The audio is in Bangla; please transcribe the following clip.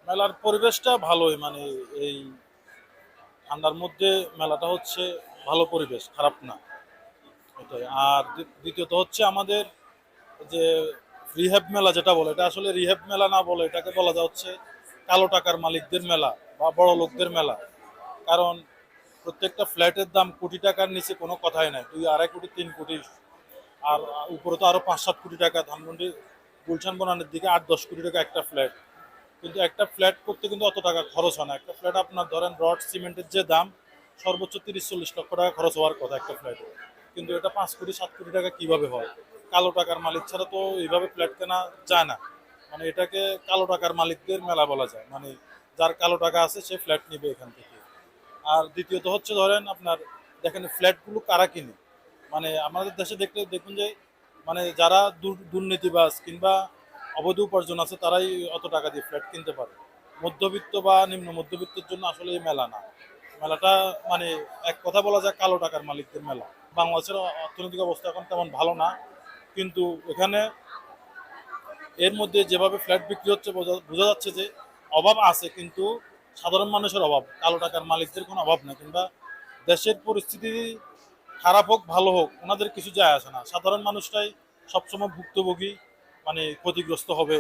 মেলার পরিবেশটা ভালোই, মানে এই ঠান্ডার মধ্যে মেলাটা হচ্ছে ভালো পরিবেশ, খারাপ না এটাই। আর দ্বিতীয়ত হচ্ছে আমাদের যে রিহ্যাব মেলা যেটা বলে, এটা আসলে রিহ্যাব মেলা না বলে এটাকে বলা যাচ্ছে কালো টাকার মালিকদের মেলা বা বড় লোকদের মেলা। কারণ প্রত্যেকটা ফ্ল্যাটের দাম কোটি টাকার নিচে কোনো কথাই নাই, 2 2.5 কোটি 3 কোটি, আর উপরে তো আরো 5 7 কোটি টাকা। ধানমন্ডি গুলশান বনানের দিকে 8 10 কোটি টাকা একটা ফ্ল্যাট। কিন্তু একটা ফ্ল্যাট করতে কিন্তু অত টাকা খরচ হয় না। একটা ফ্ল্যাট আপনার ধরেন রড সিমেন্টের যে দাম, সর্বোচ্চ 30 40 লক্ষ টাকা খরচ হওয়ার কথা একটা ফ্ল্যাটে, কিন্তু এটা 5 কোটি 7 কোটি টাকা কিভাবে হয়? কালো টাকার মালিক ছাড়া তো এইভাবে ফ্ল্যাট কেনা যায় না। মানে এটাকে কালো টাকার মালিকদের মেলা বলা যায়, মানে যার কালো টাকা আছে সে ফ্ল্যাট নিবে এখান থেকে। আর দ্বিতীয়ত হচ্ছে ধরেন আপনার দেখেন ফ্ল্যাটগুলো কারা কিনে, মানে আমাদের দেশে দেখলে দেখুন যে মানে যারা দুর্নীতিবাজ কিংবা অবৈধ উপার্জন আছে তারাই অত টাকা দিয়ে ফ্ল্যাট কিনতে পারে। মধ্যবিত্ত বা নিম্ন মধ্যবিত্তের জন্য আসলে এই মেলা না। মেলাটা মানে এক কথা বলা যায় কালো টাকার মালিকদের মেলা। বাংলাদেশের অর্থনৈতিক অবস্থা এখন তেমন ভালো না, কিন্তু এখানে এর মধ্যে যেভাবে ফ্ল্যাট বিক্রি হচ্ছে বোঝা যাচ্ছে যে অভাব আছে, কিন্তু সাধারণ মানুষের অভাব, কালো টাকার মালিকদের কোনো অভাব না। কিংবা দেশের পরিস্থিতি খারাপ হোক ভালো হোক ওনাদের কিছু যায় আসে না, সাধারণ মানুষটাই সবসময় ভুক্তভোগী, মানে ক্ষতিগ্রস্ত হবে